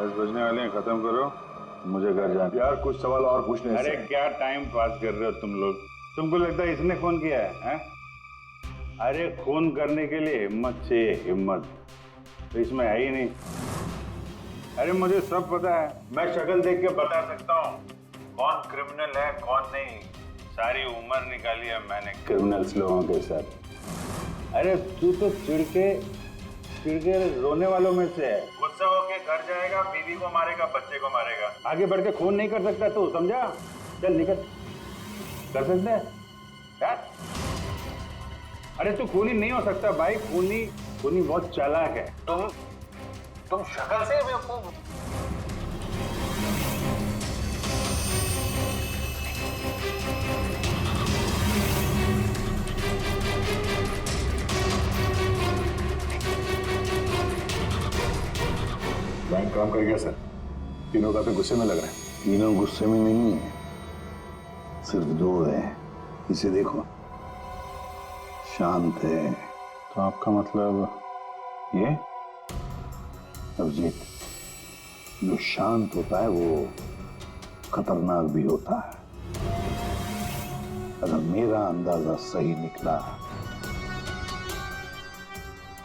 10 बजने वाले हैं, खत्म करो, मुझे घर जाना। यार कुछ सवाल और पूछने अरे क्या टाइम पास कर रहे हो तुम लोग? तुमको लगता है इसने फोन किया है? अरे खून करने के लिए हिम्मत चाहिए, हिम्मत तो इसमें है ही नहीं। अरे मुझे सब पता है, मैं शक्ल देख के बता सकता हूँ कौन क्रिमिनल है कौन नहीं। सारी उम्र निकाली है मैंने क्रिमिनल्स लोगों के साथ। अरे तू तो चिढ़ के रोने वालों में से है। गुस्सा होके घर जाएगा, बीवी को मारेगा, बच्चे को मारेगा, आगे बढ़ के खून नहीं कर सकता तू, समझा? चल निकल। कर सकता है यार? अरे तू खूनी नहीं हो सकता भाई, खूनी बहुत चालाक है। तुम शक्ल से बेवकूफ। बैंक काम कर गया सर। तीनों काफी गुस्से में लग रहे हैं। तीनों गुस्से में नहीं है, सिर्फ दो है। इसे देखो, शांत है। तो आपका मतलब ये? अभिजीत, जो शांत होता है वो खतरनाक भी होता है। अगर मेरा अंदाजा सही निकला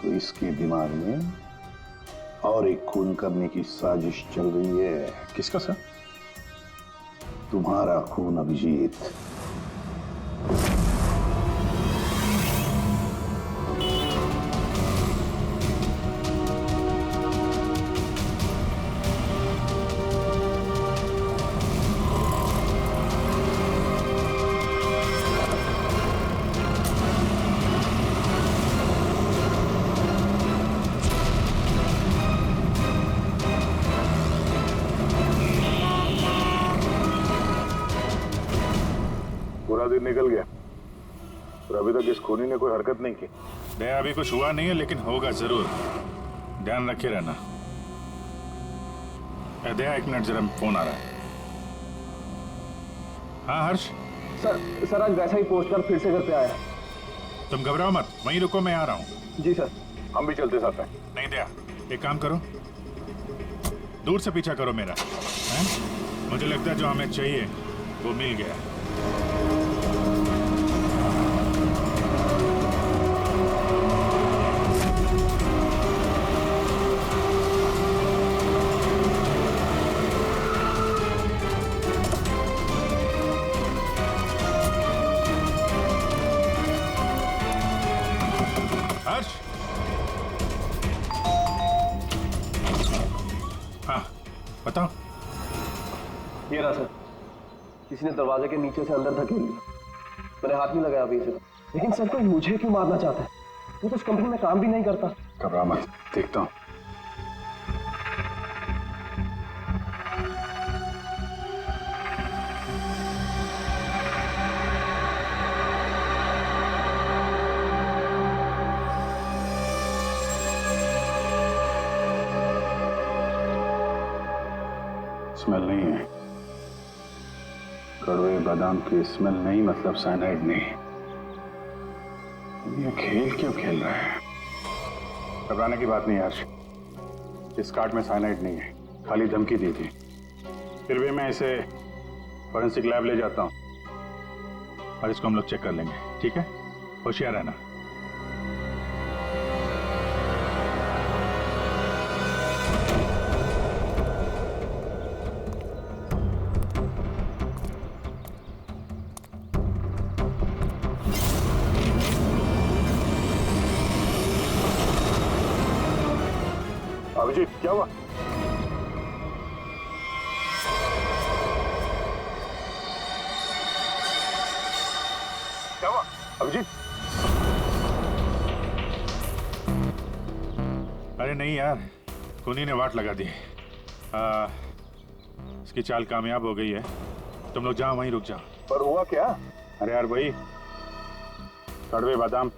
तो इसके दिमाग में और एक खून करने की साजिश चल रही है। किसका सर? तुम्हारा खून अभिजीत। पूरा दिन निकल गया और अभी तक इस खूनी ने कोई हरकत नहीं की। दया अभी कुछ हुआ नहीं है, लेकिन होगा जरूर, ध्यान रखे रहना। दया एक मिनट, जरा फोन आ रहा है। हाँ हर्ष? सर आज वैसा ही पोस्ट कर फिर से घर पे आया। तुम घबराओ मत, वहीं रुको, मैं आ रहा हूँ। जी सर। हम भी चलते साथ में। नहीं दया, एक काम करो, दूर से पीछा करो मेरा, हैं? मुझे लगता है जो हमें चाहिए वो मिल गया। हर्ष? हाँ बताओ। ये रहा सर, किसी ने दरवाजे के नीचे से अंदर धकेल लिया। मैंने हाथ नहीं लगाया अभी से, लेकिन सर कोई मुझे क्यों मारना चाहता है? वो तो उस कंपनी में काम भी नहीं करता। घबरा मत, देखता हूँ। स्मेल नहीं है, कड़वे बादाम की स्मेल नहीं, मतलब साइनाइड नहीं। ये खेल क्यों खेल रहा है? घबराने की बात नहीं हर्ष, इस कार्ड में साइनाइड नहीं है, खाली धमकी दी थी। फिर भी मैं इसे फॉरेंसिक लैब ले जाता हूँ और इसको हम लोग चेक कर लेंगे, ठीक है? होशियार रहना। अभिजीत क्या हुआ? क्या हुआ अभिजीत? अरे नहीं यार, खूनी ने वाट लगा दी। इसकी चाल कामयाब हो गई है। तुम लोग जाओ, वहीं रुक जाओ। पर हुआ क्या? अरे यार वही कड़वे बादाम।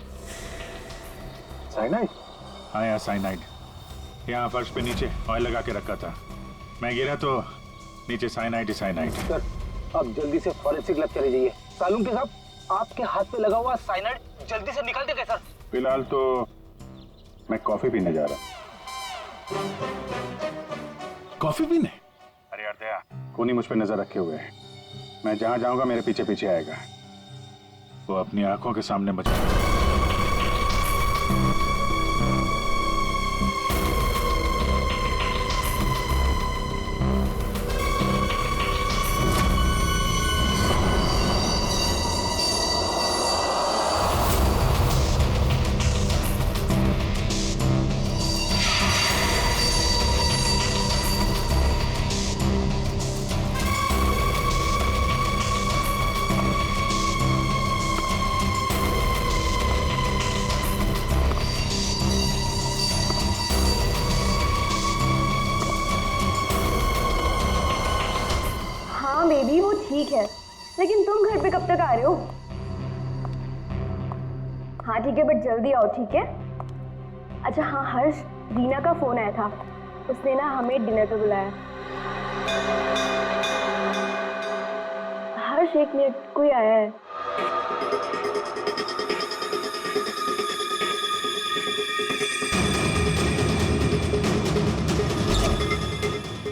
साइनाइड? हाँ यार साइनाइड। यहाँ फर्श पे नीचे ऑयल लगा के रखा था, मैं गिरा तो नीचे साइनाइड ही साइनाइड। सर आप जल्दी से फॉरेंसिक लैब चले जाइए। सालून के साहब, आपके हाथ पे लगा हुआ साइनाइड जल्दी से निकाल देगा सर। फिलहाल तो मैं कॉफी पीने जा रहा हूँ। कॉफी पीने? अरे यार दया, खूनी मुझ पे नजर रखे हुए है। मैं जहां जाऊंगा मेरे पीछे पीछे आएगा। वो अपनी आंखों के सामने बचा। हाँ बेबी वो ठीक है, लेकिन तुम घर पे कब तक आ रहे हो? हाँ ठीक है बट जल्दी आओ, ठीक है? अच्छा हाँ हर्ष, रीना का फोन आया था, उसने ना हमें डिनर पे बुलाया। हर्ष एक मिनट, कोई आया है।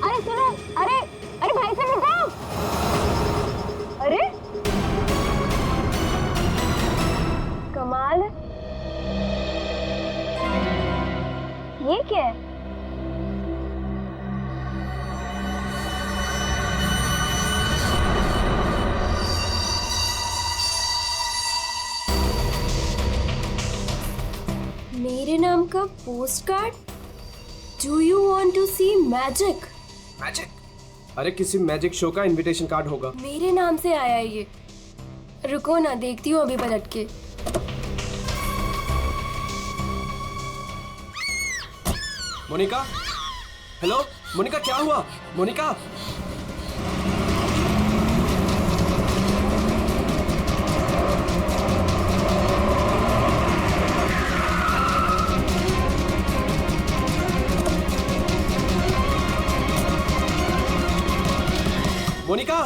अरे सुनो, अरे अरे भाई साहब रुको। अरे कमाल है, ये क्या है? मेरे नाम का postcard? Do you want to see magic? Magic? अरे किसी मैजिक शो का इनविटेशन कार्ड होगा। मेरे नाम से आया है ये। रुको ना, देखती हूँ अभी पलट के। मोनिका, हेलो मोनिका, क्या हुआ? मोनिका, मोनिका,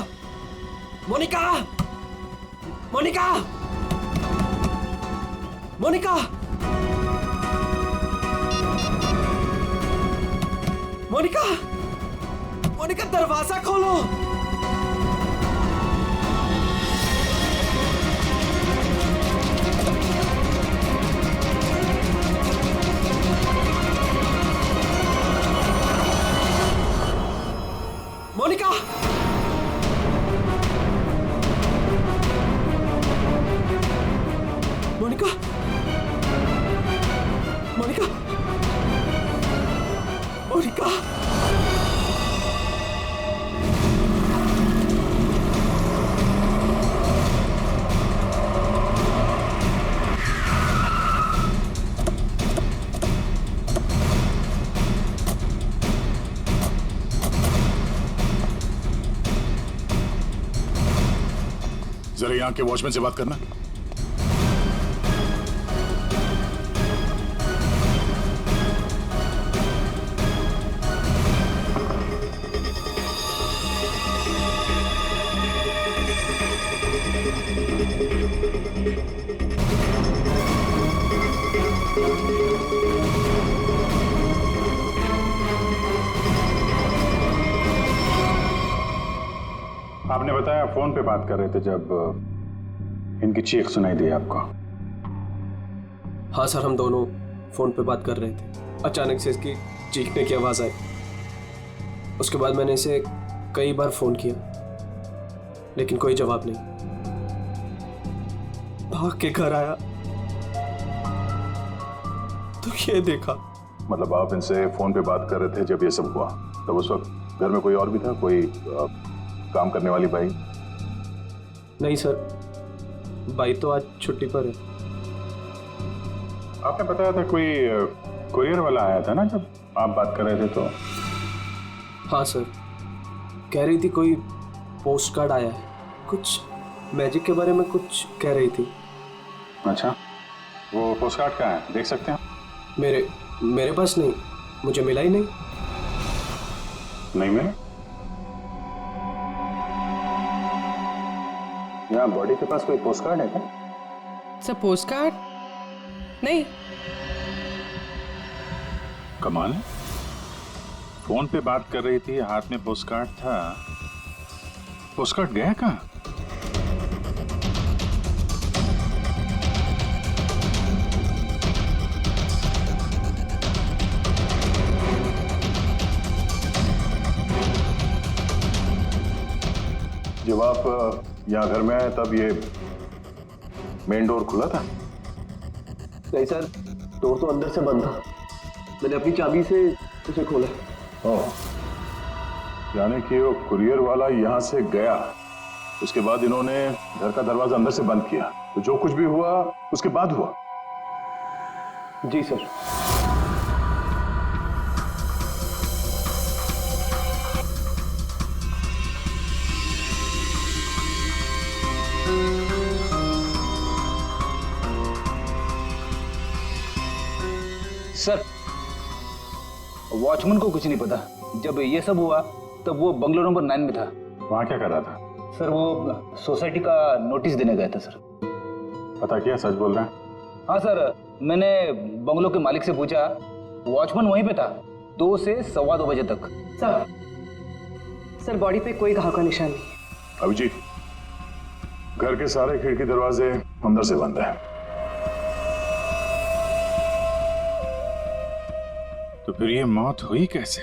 मोनिका, मोनिका, मोनिका, मोनिका, मोनिका दरवाजा खोलो। मोनिका, मोनिका, मोनिका, मोनिका, जरा यहाँ के वॉचमैन से बात करना। आपने बताया फोन पे बात कर रहे थे जब इनकी चीख सुनाई दी आपको। हाँ सर, हम दोनों फोन पे बात कर रहे थे। अचानक से इसकी चीखने की आवाज आई। उसके बाद मैंने इसे कई बार फोन किया, लेकिन कोई जवाब नहीं। भाग के घर आया तो ये देखा। मतलब आप इनसे फोन पे बात कर रहे थे जब ये सब हुआ, तब उस वक्त घर में कोई और भी था? कोई काम करने वाली बाई? नहीं सर, बाई तो आज छुट्टी पर है। आपने बताया था कोई कुरियर वाला आया था ना जब आप बात कर रहे थे तो? हाँ सर, कह रही थी कोई पोस्ट कार्ड आया है, कुछ मैजिक के बारे में कुछ कह रही थी। अच्छा, वो पोस्ट कार्ड कहाँ है, देख सकते हैं? मेरे पास नहीं, मुझे मिला ही नहीं। नहीं मिला? यहाँ बॉडी के पास कोई पोस्ट कार्ड है क्या? सर पोस्ट कार्ड नहीं। कमाल है, फोन पे बात कर रही थी, हाथ में पोस्ट कार्ड था। पोस्ट कार्ड गया कहाँ? जब आप यहाँ घर में आए तब ये मेन डोर खुला था? नहीं सर, डोर तो अंदर से बंद था। मैंने अपनी चाबी से उसे खोला। ओह, यानी कि वो कुरियर वाला यहाँ से गया, उसके बाद इन्होंने घर का दरवाजा अंदर से बंद किया, तो जो कुछ भी हुआ उसके बाद हुआ? जी सर। सर, वॉचमैन को कुछ नहीं पता। जब ये सब हुआ तब वो बंगलो नंबर 9 में था। वहां क्या कर रहा था? सर, वो सोसाइटी का नोटिस देने गया था सर। पता किया, सच बोल रहे हैं? हाँ सर, मैंने बंगलो के मालिक से पूछा, वॉचमैन वहीं पे था 2 से सवा 2 बजे तक। सर बॉडी पे कोई घाव का निशान नहीं है। अभिजीत, घर के सारे खिड़की दरवाजे अंदर से बंद है। तो फिर ये मौत हुई कैसे?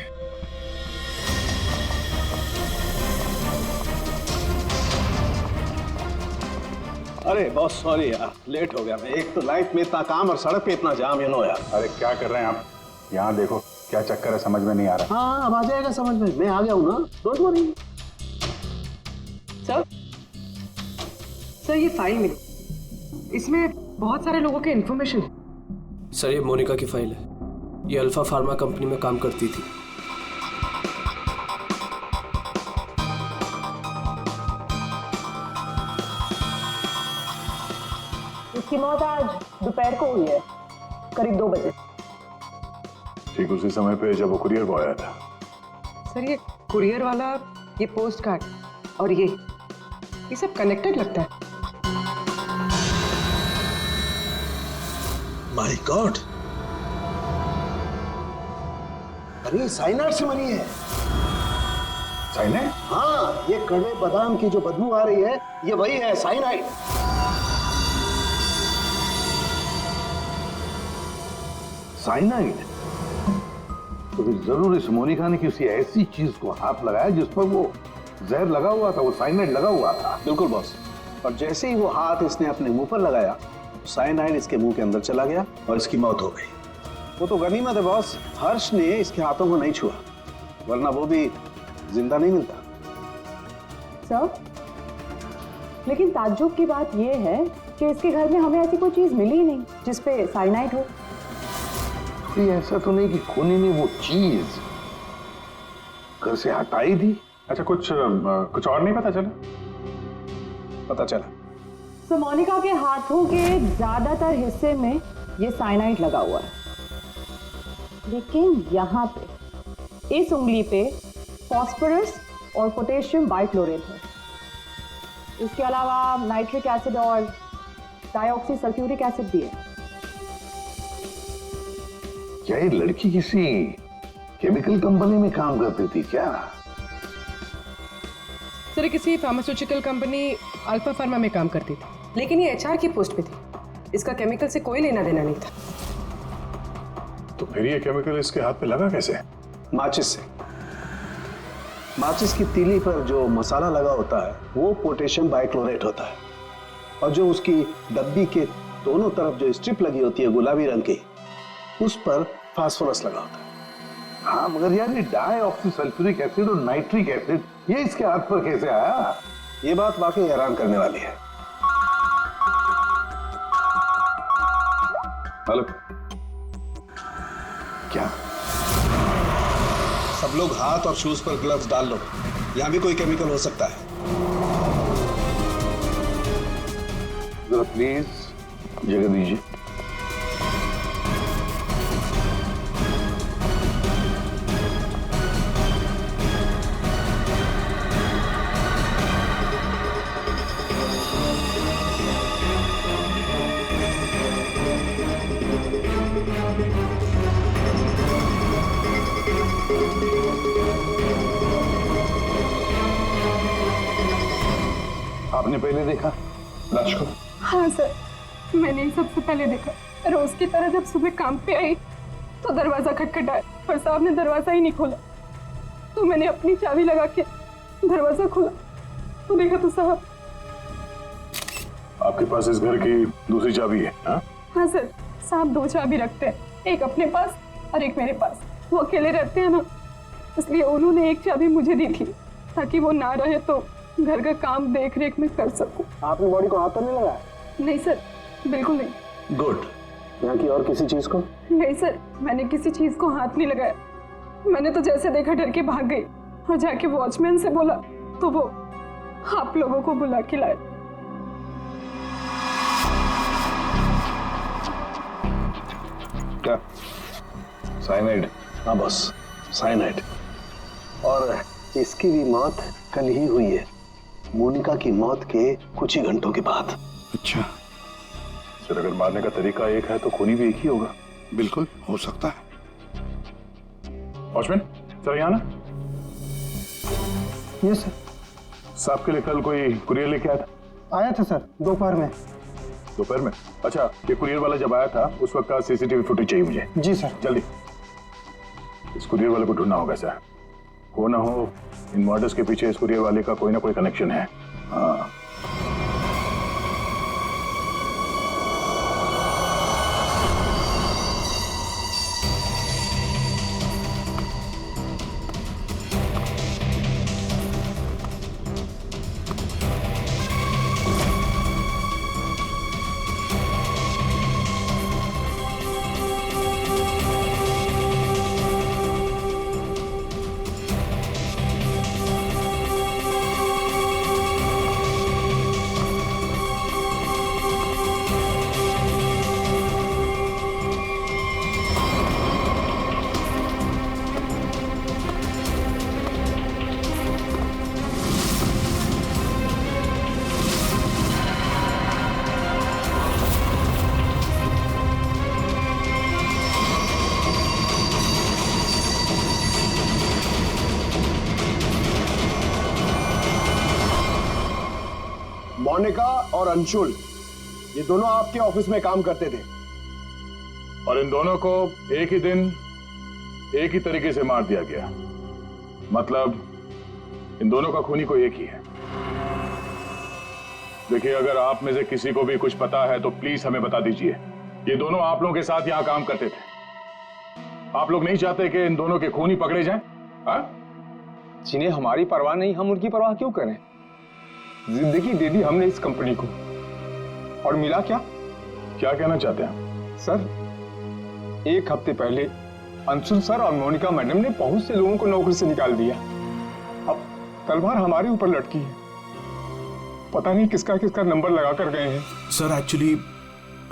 अरे बहुत सॉरी यार, लेट हो गया मैं। एक तो लाइफ में इतना काम और सड़क पे इतना जाम, यू नो यार। अरे क्या कर रहे हैं आप? यहाँ देखो क्या चक्कर है, समझ में नहीं आ रहा। हाँ, अब आ जाएगा समझ में, मैं आ गया हूँ ना, डोंट वरी। सर ये फाइल मिली, इसमें बहुत सारे लोगों के इन्फॉर्मेशन है। सर ये मोनिका की फाइल है। ये अल्फा फार्मा कंपनी में काम करती थी। इसकी मौत आज दोपहर को हुई है, करीब 2 बजे। ठीक उसी समय पे जब वो कुरियर बॉय आया था। सर ये कुरियर वाला, ये पोस्ट कार्ड और ये सब कनेक्टेड लगता है। माय गॉड, अरे साइनाइड से मरी है। साइनाइड? हाँ, ये कड़वे बादाम की जो बदबू आ रही है, ये वही है, साइनाइड। साइनाइड? तो फिर जरूर इस मोनिका ने किसी ऐसी चीज को हाथ लगाया जिस पर वो जहर लगा हुआ था, वो साइनाइड लगा हुआ था। बिल्कुल बॉस। और जैसे ही वो हाथ इसने अपने मुंह पर लगाया, साइनाइड इसके मुंह के अंदर चला गया और इसकी मौत हो गई। वो तो गनीमत है बॉस, हर्ष ने इसके हाथों को नहीं छुआ, वरना वो भी जिंदा नहीं मिलता। सर, लेकिन ताज्जुब की बात यह है कि इसके घर में हमें ऐसी कोई चीज मिली ही नहीं जिसपे साइनाइड हो। ऐसा तो नहीं कि खूनी ने वो चीज घर से हटाई दी? अच्छा, कुछ और नहीं पता चला? पता चला। तो मोनिका के हाथों के ज्यादातर हिस्से में ये साइनाइड लगा हुआ है, लेकिन यहाँ पे इस उंगली पे फास्फोरस और पोटेशियम बाइक्लोरेट है। इसके अलावा नाइट्रिक एसिड और डाइऑक्सी सल्फ्यूरिक एसिड भी है। क्या ये लड़की किसी केमिकल कंपनी में काम करती थी क्या? सर किसी फार्मास्यूटिकल कंपनी अल्फा फार्मा में काम करती थी, लेकिन ये एचआर की पोस्ट पे थी। इसका केमिकल से कोई लेना देना नहीं था। तो फिर ये केमिकल इसके हाथ पे लगा कैसे? माचिस से। माचिस की तीली पर जो मसाला लगा होता है वो पोटेशियम बाइक्लोरेट होता है, और जो उसकी डब्बी के दोनों तरफ जो स्ट्रिप लगी होती है गुलाबी रंग की, उस पर फास्फोरस लगा होता है। हाँ, मगर यार ये डाइऑक्सी सल्फ्यूरिक एसिड और नाइट्रिक एसिड ये इसके हाथ पर कैसे आया? ये बात वाकई हैरान करने वाली है। हेलो, क्या सब लोग हाथ और शूज पर ग्लव्स डाल लो, यहां भी कोई केमिकल हो सकता है। जरा प्लीज जगह दीजिए। आपने पहले देखा लाश को? हाँ सर, मैंने ही सबसे पहले देखा। रोज की तरह जब सुबह काम पे आई तो दरवाजा खटखटाया, पर साहब ने दरवाजा ही नहीं खोला। तो मैंने अपनी चाबी लगा के दरवाजा खोला तो देखा तो साहब। आपके पास इस घर की दूसरी चाबी है? हाँ सर, साहब 2 चाबी रखते हैं, एक अपने पास और एक मेरे पास। वो अकेले रहते हैं ना, इसलिए उन्होंने एक चाबी मुझे दी थी ताकि वो ना रहे तो घर का काम देख रेख में कर सकूं। आपने बॉडी को हाथ तो नहीं लगाया? नहीं सर, बिल्कुल नहीं। गुड। यहाँ की और किसी चीज को? नहीं सर, मैंने किसी चीज को हाथ नहीं लगाया। मैंने तो जैसे देखा डर के भाग गई और जाके वॉचमैन से बोला तो वो आप लोगों को बुला के लाए। क्या? साइनाइड? हाँ बॉस, साइनाइड। और इसकी भी मौत कल ही हुई है, मोनिका की मौत के कुछ ही घंटों के बाद। अच्छा सर, अगर मारने का तरीका एक है तो खूनी भी एक ही होगा। बिल्कुल हो सकता है। वॉचमैन सर, यहाँ ना। Yes sir. साहब के लिए कल कोई कुरियर लेके आया था? आया था सर, दोपहर में। दोपहर में? अच्छा, ये कुरियर वाला जब आया था उस वक्त का सीसीटीवी फुटेज चाहिए मुझे। जी सर। जल्दी। इस कुरियर वाले को ढूंढना होगा सर। हो ना हो इन मर्डर्स के पीछे इस कुरियर वाले का कोई ना कोई कनेक्शन है। हाँ। मोनिका और अंशुल, ये दोनों आपके ऑफिस में काम करते थे और इन दोनों को एक ही दिन एक ही तरीके से मार दिया गया। मतलब इन दोनों का खूनी को एक ही है। देखिए, अगर आप में से किसी को भी कुछ पता है तो प्लीज हमें बता दीजिए। ये दोनों आप लोगों के साथ यहां काम करते थे। आप लोग नहीं चाहते कि इन दोनों के खूनी पकड़े जाएं? जिन्हें हमारी परवाह नहीं, हम उनकी परवाह क्यों करें? जिंदगी दे दी हमने इस कंपनी को, और मिला क्या? क्या कहना चाहते हैं सर? 1 हफ्ते पहले अंशुल सर और मोनिका मैडम ने बहुत से लोगों को नौकरी से निकाल दिया। अब तलवार हमारे ऊपर लटकी है। पता नहीं किसका किसका नंबर लगा कर गए हैं। सर, एक्चुअली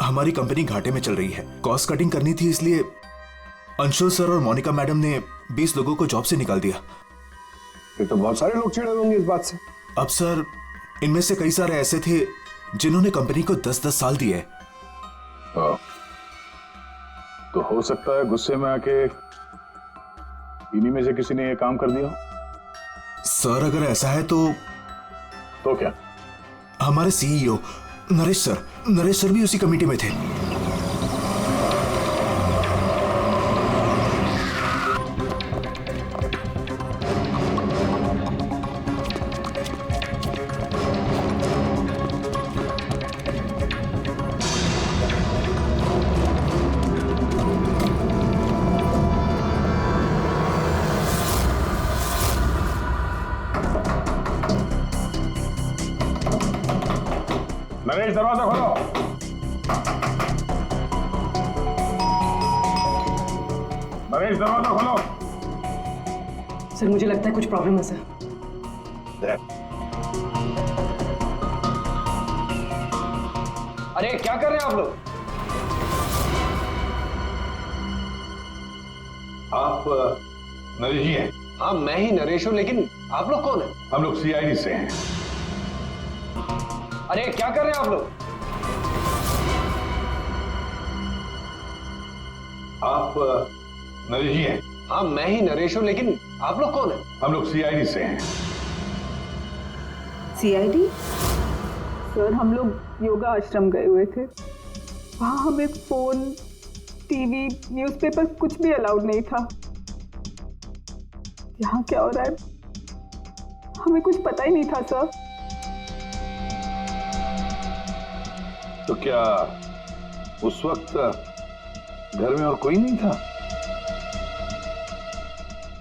हमारी कंपनी घाटे में चल रही है, कॉस्ट कटिंग करनी थी, इसलिए अंशुल सर और मोनिका मैडम ने 20 लोगों को जॉब से निकाल दिया। फिर तो बहुत सारे लोग चिढ़े होंगे इस बात से। अब सर, इनमें से कई सारे ऐसे थे जिन्होंने कंपनी को 10-10 साल दिए। तो हो सकता है गुस्से में आके इन्हीं में से किसी ने ये काम कर दिया। सर, अगर ऐसा है तो क्या? हमारे सीईओ नरेश सर भी उसी कमेटी में थे। नरेश, दरवाजा खोलो। नरेश, दरवाजा खोलो। सर, मुझे लगता है कुछ प्रॉब्लम है सर। अरे क्या कर रहे हैं आप लोग? आप नरेश जी हैं? हाँ, मैं ही नरेश हूं, लेकिन आप लोग कौन हैं? हम लोग सीआईडी से हैं। अरे क्या कर रहे हैं आप लोग? आप नरेश जी हैं? हाँ, मैं ही नरेश हूं, लेकिन आप लोग कौन हैं? हम लोग सीआईडी से हैं। सीआईडी? सर, हम लोग योगा आश्रम गए हुए थे। वहाँ हमें फोन, टीवी, न्यूज़पेपर कुछ भी अलाउड नहीं था। यहाँ क्या हो रहा है हमें कुछ पता ही नहीं था सर। तो क्या उस वक्त घर में और कोई नहीं था?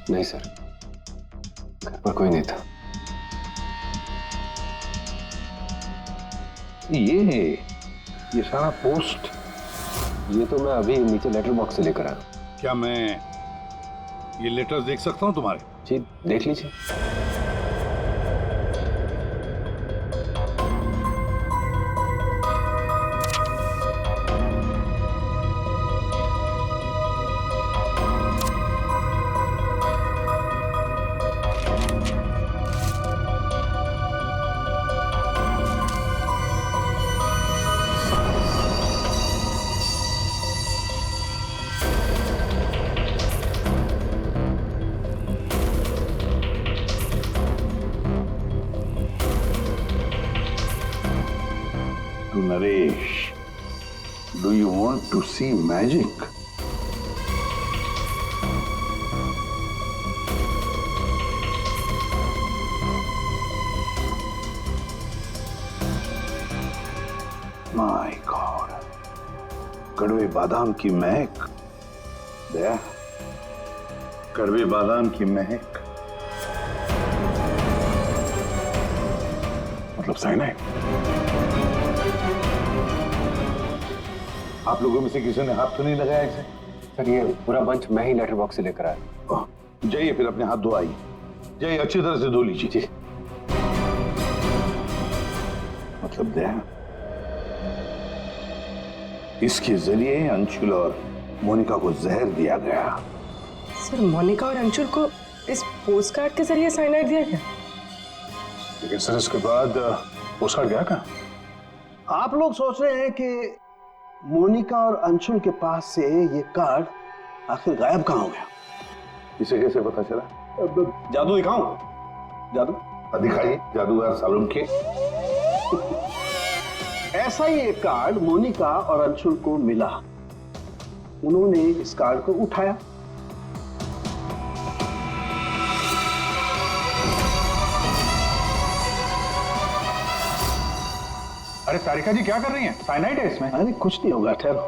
नहीं सर, घर पर कोई नहीं था। ये सारा पोस्ट, ये तो मैं अभी नीचे लेटर बॉक्स से लेकर आया। क्या मैं ये लेटर्स देख सकता हूं तुम्हारे? जी देख लीजिए। To Naresh, do you want to see magic? My God, कड़वे बादाम की महक। दया, कड़वे बादाम की महक मतलब साइनाइड। आप लोगों में से किसी ने हाथ तो नहीं लगाया इसे? सर ये पूरा बंच मैं ही लेटर बॉक्स से लेकर आया। जाइए फिर अपने हाथ धोआइए, जाइए अच्छी तरह से धो लीजिए। मतलब दया, इसके जरिए अंशुल और मोनिका को जहर दिया गया। सर मोनिका और अंशुल को इस पोस्टकार्ड के जरिए साइनाइड दिया गया? लेकिन सर इसके बाद पोस्टकार्ड गया कहाँ? आप लोग सोच रहे हैं कि मोनिका और अंशुल के पास से ये कार्ड आखिर गायब कहाँ हो गया? इसे कैसे पता चला? जादू दिखाऊं? जादू दिखाइए, जादूगर सालूम के। ऐसा ही एक कार्ड मोनिका और अंशुल को मिला। उन्होंने इस कार्ड को उठाया, अरे तारिका जी क्या कर रही हैं? साइनाइड है इसमें। अरे कुछ नहीं होगा, ठहरो।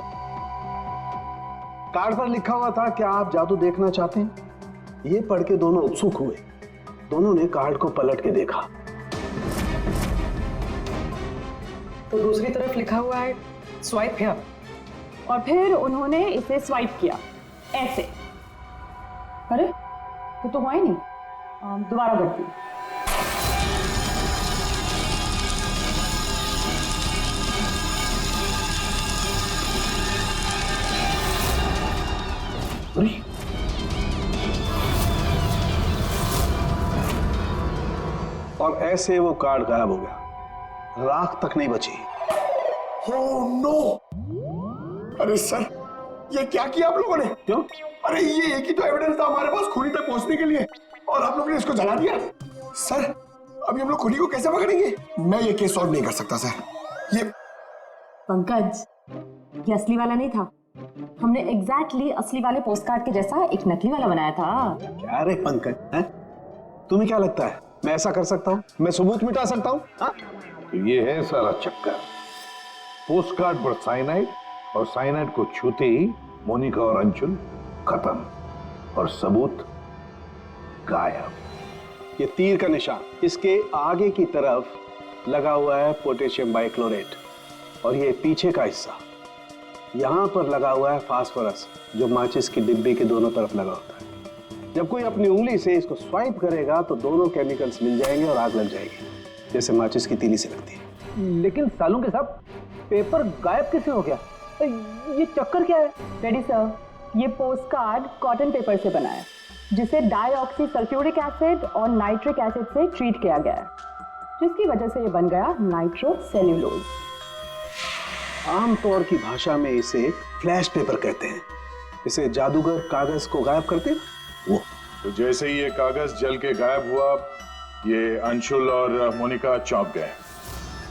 कार्ड पर लिखा हुआ था, क्या आप जादू देखना चाहते हैं? ये पढ़ के दोनों उत्सुक हुए। दोनों ने कार्ड को पलट के देखा तो दूसरी तरफ लिखा हुआ है स्वाइप हियर। और फिर उन्होंने इसे स्वाइप किया ऐसे। अरे ये तो हुआ ही नहीं। दोबारा करती हूँ। और ऐसे वो कार्ड गायब हो गया, राख तक नहीं बची। Oh no! अरे सर, ये क्या किया आप लोगों ने? क्यों? अरे ये एक ही तो एविडेंस था हमारे पास खूनी तक पहुंचने के लिए, और आप लोगों ने इसको जला दिया। सर, अभी हम लोग खूनी को कैसे पकड़ेंगे? मैं ये केस सॉल्व नहीं कर सकता सर। ये पंकज, ये असली वाला नहीं था। हमने एग्जैक्टली असली वाले पोस्टकार्ड के जैसा एक नकली वाला बनाया था। क्या रे पंकज, हैं? तुम्हें क्या लगता है मैं ऐसा कर सकता हूँ? मैं सबूत मिटा सकता हूँ? तो ये है सारा चक्कर। पोस्टकार्ड पर साइनाइड, और साइनाइड को छूते ही मोनिका और अंशुल खत्म, और सबूत गायब। ये तीर का निशान, इसके आगे की तरफ लगा हुआ है पोटेशियम बाइक्लोरेट, और ये पीछे का हिस्सा यहाँ पर लगा हुआ है फास्फोरस, जो माचिस की डिब्बे के दोनों तरफ लगा होता है। जब कोई अपनी उंगली से इसको स्वाइप करेगा तो दोनों केमिकल्स मिल जाएंगे और आग लग जाएगी, जैसे माचिस की तीली से लगती है। लेकिन सालों के साथ पेपर गायब कैसे हो गया? ये चक्कर क्या है? रेडी सर, ये पोस्टकार्ड कॉटन पेपर से बना है, जिसे डाईऑक्सी सल्फ्यूरिक एसिड और नाइट्रिक एसिड से ट्रीट किया गया है, जिसकी वजह से ये बन गया नाइट्रोसेल्यूलोज। आमतौर की भाषा में इसे फ्लैश पेपर कहते हैं। इसे जादूगर कागज को गायब करते हैं वो। तो जैसे ही ये कागज जल के गायब हुआ, ये अंशुल और मोनिका चौंक गए।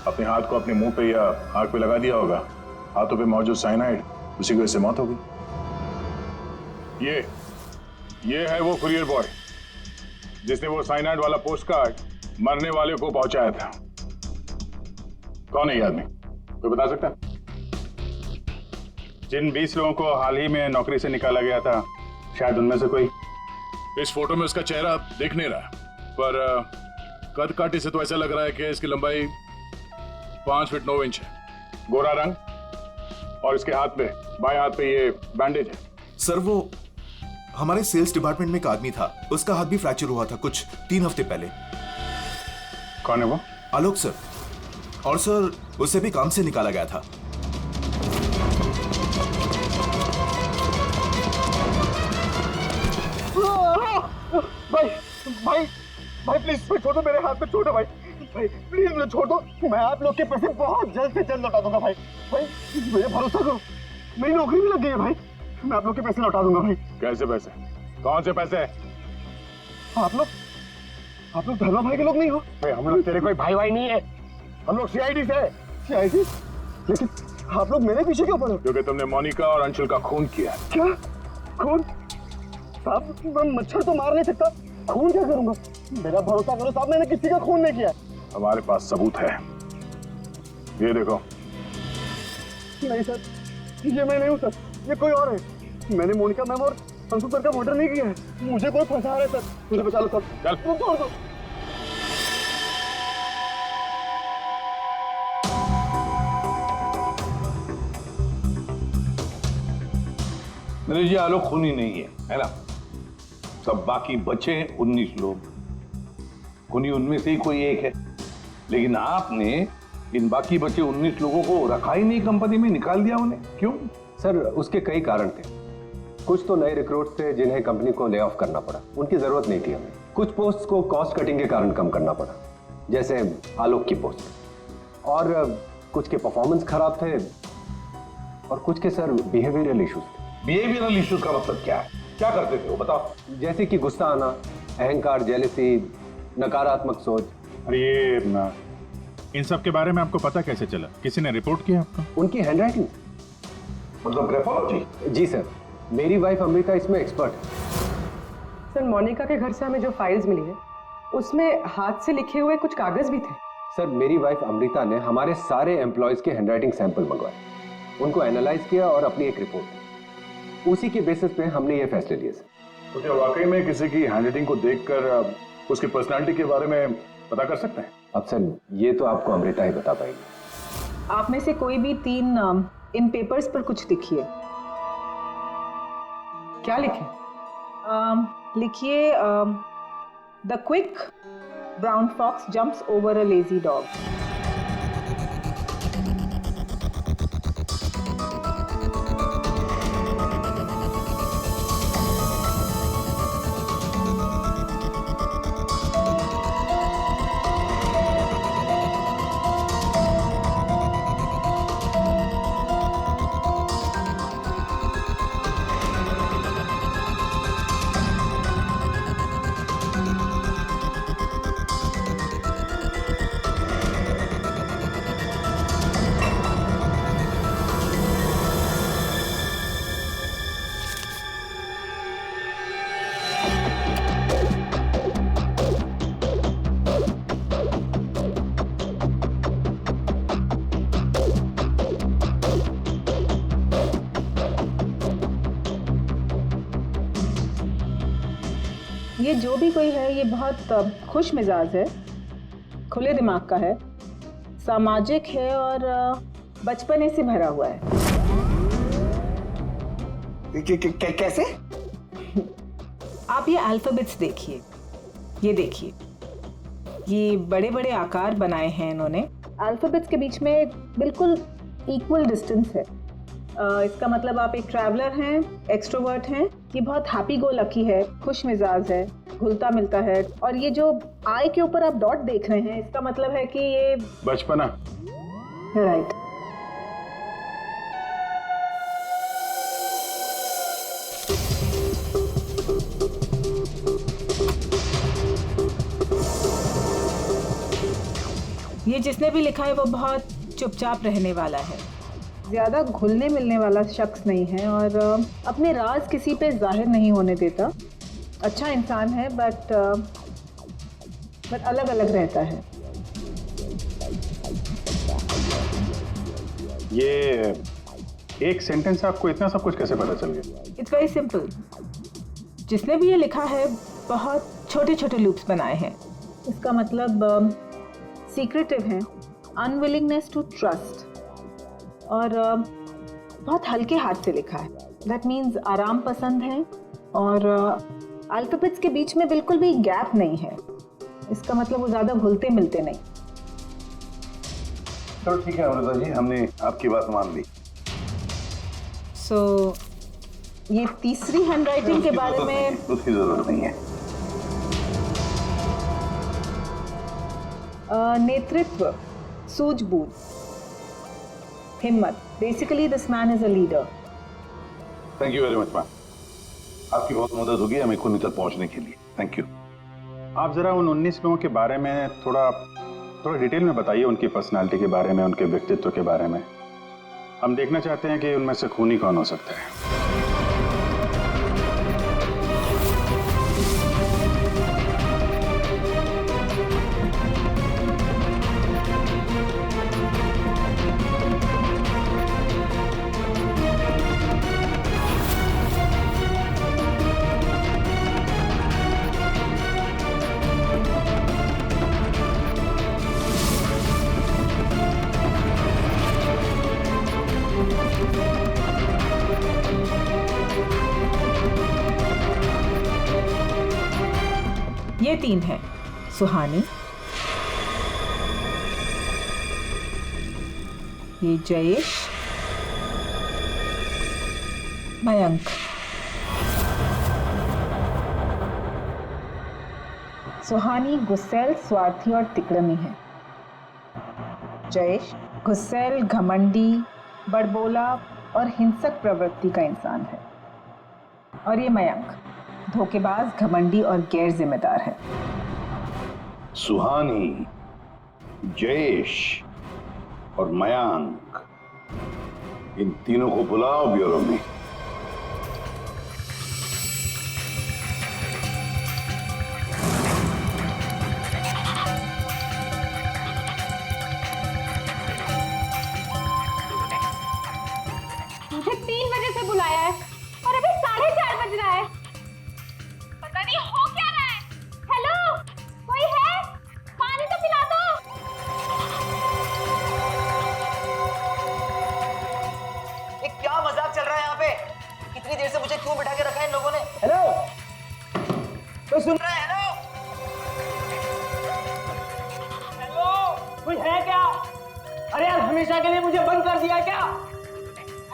अपने हाथ को अपने मुंह पे या आंख पे लगा दिया होगा। हाथों पे मौजूद साइनाइड, उसी की वजह से मौत होगी। ये है वो कुरियर बॉय जिसने वो साइनाइड वाला पोस्ट कार्ड मरने वाले को पहुंचाया था। कौन है ये आदमी, कोई बता सकता है? जिन 20 लोगों को हाल ही में नौकरी से निकाला गया था, शायद उनमें से कोई। इस फोटो में उसका चेहरा दिख नहीं रहा, पर कद काठी से तो ऐसा लग रहा है कि इसकी लंबाई 5 फीट 9 इंच है। गोरा रंग, और इसके हाथ पे, बाएं हाथ पे ये बैंडेज है। सर वो हमारे सेल्स डिपार्टमेंट में एक आदमी था, उसका हाथ भी फ्रैक्चर हुआ था कुछ 3 हफ्ते पहले। कौन है वो? आलोक सर। और सर उसे भी काम से निकाला गया था। भाई प्लीज छोड़ो, मेरे हाथ में छोड़ो भाई प्लीज मुझे छोड़ो। मैं आप लोग के पैसे बहुत जल्द से जल्द लौटा दूंगा भाई मुझे भरोसा करो, मेरी नौकरी भी लग गई है भाई, मैं आप लोग के पैसे लौटा दूंगा भाई। कैसे पैसे? कौन से पैसे? आप लोग धर्मा भाई के लोग नहीं हो भाई? हम लोग तेरे कोई भाई नहीं है, हम लोग सीआईडी से। सीआईडी? लेकिन आप लोग मेरे पीछे क्यों पड़े? क्योंकि तुमने मोनिका और अंशुल का खून किया। क्या खून? साहब मैं मच्छर तो मार नहीं सकता, खून क्या करूंगा? मेरा भरोसा करो साहब, मैंने किसी का खून नहीं किया। हमारे पास सबूत है, ये देखो। नहीं सर, ये मैं नहीं हूँ सर, ये कोई और है। मैंने मोनिका मैम और अंशु सर का मर्डर नहीं किया है, मुझे कोई फंसा रहा है सर, मुझे बचा लो सर। चल छोड़ दो। मेरे जी आलोक खूनी नहीं है ना? सब बाकी बचे 19 लोग, खूनी उनमें से ही कोई एक है। लेकिन आपने इन बाकी बचे 19 लोगों को रखा ही नहीं कंपनी में, निकाल दिया उन्हें, क्यों? सर उसके कई कारण थे। कुछ तो नए रिक्रूट्स थे जिन्हें कंपनी को ले ऑफ करना पड़ा, उनकी जरूरत नहीं थी हमें। कुछ पोस्ट को कॉस्ट कटिंग के कारण कम करना पड़ा, जैसे आलोक की पोस्ट। और कुछ के परफॉर्मेंस खराब थे और कुछ के सर बिहेवियरल इश्यूज थे। बिहेवियरल इश्यूज का मतलब क्या है? क्या करते थे वो बताओ? जैसे कि गुस्सा आना, अहंकार, जेलसी, नकारात्मक सोच। और ये इन सब के बारे में आपको पता कैसे चला? किसी ने रिपोर्ट किया आपको? उनकी हैंडराइटिंग। मतलब ग्राफोलॉजी? जी सर, मेरी वाइफ अमृता इसमें एक्सपर्ट है। सर मोनिका के घर से हमें जो फाइल्स मिली है उसमें हाथ से लिखे हुए कुछ कागज भी थे। सर मेरी वाइफ अमृता ने हमारे सारे एम्प्लॉयज के हैंडराइटिंग सैंपल मंगवाए, उनको एनालाइज किया और अपनी एक रिपोर्ट दी। उसी के बेसिस पे हमने ये फैसले लिए सर। तो क्या वाकई में किसी की हैंडराइटिंग को देखकर उसकी पर्सनालिटी के बारे में पता कर सकते हैं? अब सर ये तो आपको अमृता ही बता पाएगी। आप में से कोई भी 3 इन पेपर्स पर कुछ लिखिए। क्या लिखे? लिखिए the quick brown fox jumps over a lazy dog. ये जो भी कोई है ये बहुत खुश मिजाज है, खुले दिमाग का है, सामाजिक है और बचपने से भरा हुआ है। कैसे? आप ये अल्फाबेट्स देखिए, ये देखिए, ये बड़े बड़े आकार बनाए हैं इन्होंने। अल्फाबेट्स के बीच में बिल्कुल इक्वल डिस्टेंस है। इसका मतलब आप एक ट्रैवलर हैं, एक्सट्रोवर्ट हैं। ये बहुत हैप्पी गो लकी है, खुश मिजाज है, घुलता मिलता है। और ये जो आई के ऊपर आप डॉट देख रहे हैं, इसका मतलब है कि ये बचपना। राइट। ये जिसने भी लिखा है वो बहुत चुपचाप रहने वाला है, ज़्यादा घुलने मिलने वाला शख्स नहीं है और अपने राज किसी पे जाहिर नहीं होने देता। अच्छा इंसान है बट अलग अलग रहता है। ये एक सेंटेंस से आपको इतना सब कुछ कैसे पता चल गया? It's very simple. जिसने भी ये लिखा है बहुत छोटे छोटे लूप्स बनाए हैं। इसका मतलब सीक्रेटिव है, अनविलिंगनेस टू ट्रस्ट, और बहुत हल्के हाथ से लिखा है। दैट मीन्स आराम पसंद है और अल्फाबेट्स के बीच में बिल्कुल भी गैप नहीं है। इसका मतलब वो ज़्यादा घुलते मिलते नहीं। चलो ठीक है अमृता जी, हमने आपकी बात मान ली। सो ये तीसरी हैंडराइटिंग के बारे में उसकी जरूरत नहीं है। नेतृत्व, सूझबूझ, हिम्मत। Basically this man is a leader. Thank you very much ma'am, आपकी बहुत मदद होगी हमें खूनी तक पहुंचने के लिए। Thank you. आप जरा उन 19 लोगों के बारे में थोड़ा डिटेल में बताइए, उनकी पर्सनालिटी के बारे में, उनके व्यक्तित्व के बारे में। हम देखना चाहते हैं कि उनमें से खूनी कौन हो सकता है। ये 3 है, सुहानी, ये जयेश, मयंक। सुहानी गुस्सैल, स्वार्थी और तिकड़मी है। जयेश गुस्सैल, घमंडी, बड़बोला और हिंसक प्रवृत्ति का इंसान है। और ये मयंक धोखेबाज, घमंडी और गैर जिम्मेदार है। सुहानी, जयेश और मयांक, इन तीनों को बुलाओ ब्यूरो में। मुझे 3 बजे से बुलाया है और अभी 4:30 बज रहा है। पता नहीं हो क्या रहा है। हेलो, कोई है? पानी तो पिला दो। ये क्या मजाक चल रहा है यहाँ पे? इतनी देर से मुझे क्यों बिठा के रखा है इन लोगों ने? हेलो, कोई सुन रहा है? हेलो, कोई है क्या? अरे यार, हमेशा के लिए मुझे बंद कर दिया क्या?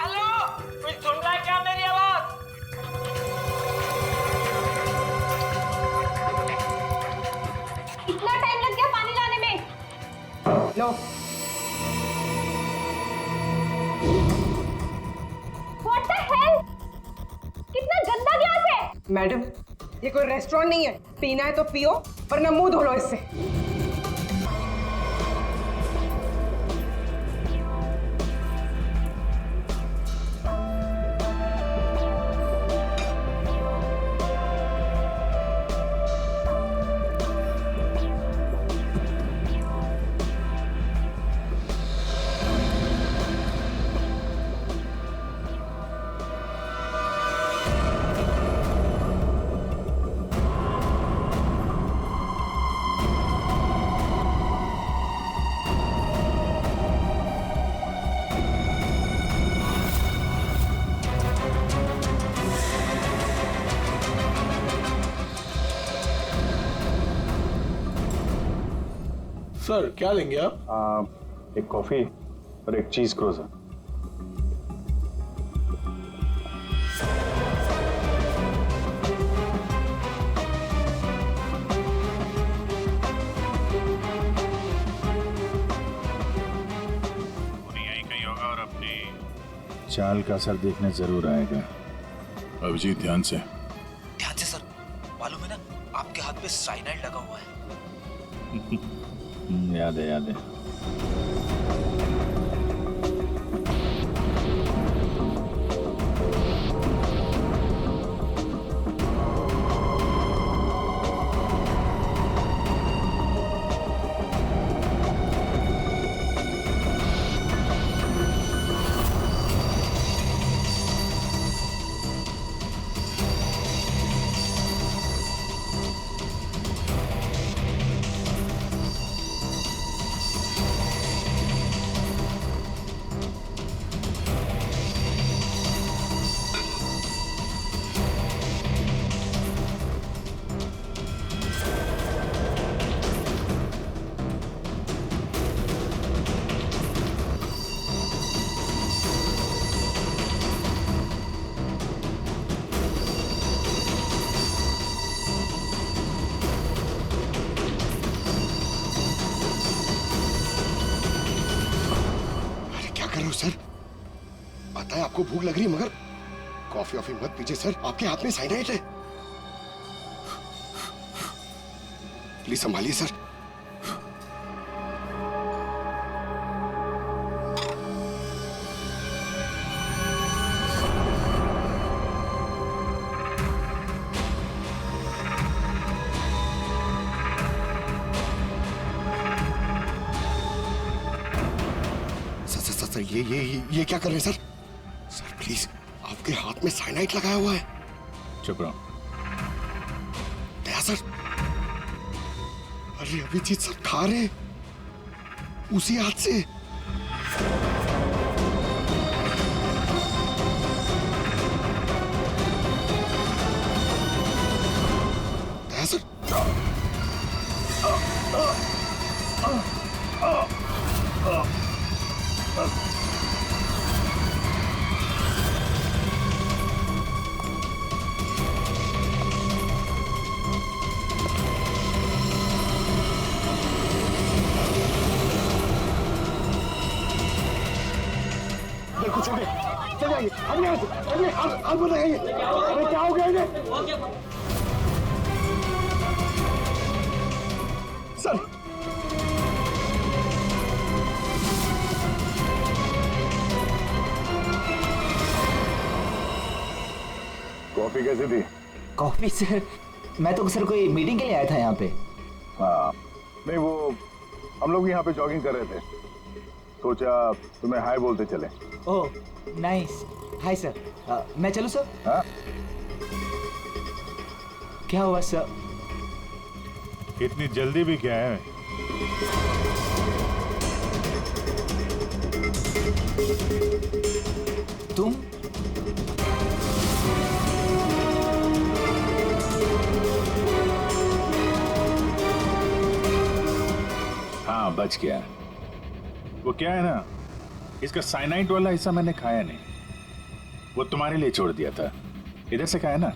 हेलो, कोई सुन रहा है क्या मेरी आवाज? इतना टाइम लग गया पानी लाने में। लो। What the hell? कितना गंदा ग्लास है। मैडम, ये कोई रेस्टोरेंट नहीं है। पीना है तो पियो, वरना मुंह धो लो इससे। सर क्या लेंगे आप? एक कॉफी और एक चीज क्रोजर। यहीं कहीं होगा और अपनी चाल का असर देखने जरूर आएगा। अभिजीत ध्यान से। ध्यान से सर, मालूम है ना आपके हाथ पे साइनाइड लगा हुआ है। याद है याद है। सर पता है आपको भूख लग रही है मगर कॉफी वॉफी मत पीजिए सर, आपके हाथ में साइनाइड है। Please संभालिए sir. सर ये क्या कर रहे हैं सर? सर प्लीज, आपके हाथ में साइनाइड लगाया हुआ है। चुप रहो। दया सर, अरे अभिजीत सर खा रहे हैं उसी हाथ से। दया सर, बिल्कुल चल जाइए, हम यहाँ से हाथ बताइए। अरे क्या हो गया इन्हें? सर कॉफी कैसी थी? कॉफी सर, मैं तो सर कोई मीटिंग के लिए आया था यहाँ पे। हाँ नहीं, वो हम लोग यहाँ पे जॉगिंग कर रहे थे, सोचा तुम्हें हाय बोलते चले। Oh nice, hi sir. मैं चलूँ सर? हाँ? क्या हुआ सर? इतनी जल्दी भी क्या है? तुम? हाँ बच गया। वो क्या है ना, इसका साइनाइड वाला हिस्सा मैंने खाया नहीं, वो तुम्हारे लिए छोड़ दिया था। इधर से खाया ना,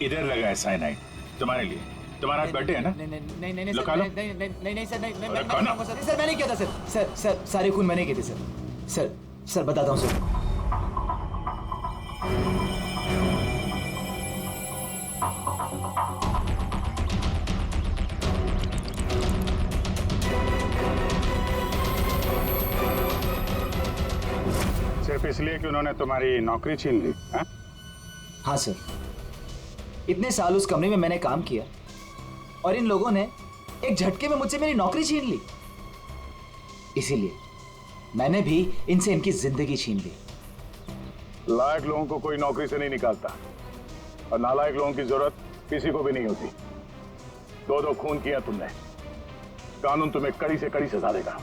इधर लगा है साइनाइड तुम्हारे लिए। तुम्हारा बर्थडे है ना? नहीं लो खा लो। नहीं सर, नहीं अरे खाना। सर मैंने किया था सर, सारे खून मैंने किए थे सर बताता हूँ सर। सिर्फ इसलिए कि उन्होंने तुम्हारी नौकरी छीन ली? हाँ सर, इतने साल उस कंपनी में मैंने काम किया और इन लोगों ने एक झटके में मुझसे मेरी नौकरी छीन ली। इसीलिए मैंने भी इनसे इनकी जिंदगी छीन ली। लायक लोगों को कोई नौकरी से नहीं निकालता और नालायक लोगों की जरूरत किसी को भी नहीं होती। दो खून किया तुमने, कानून तुम्हें कड़ी से कड़ी सजा देगा।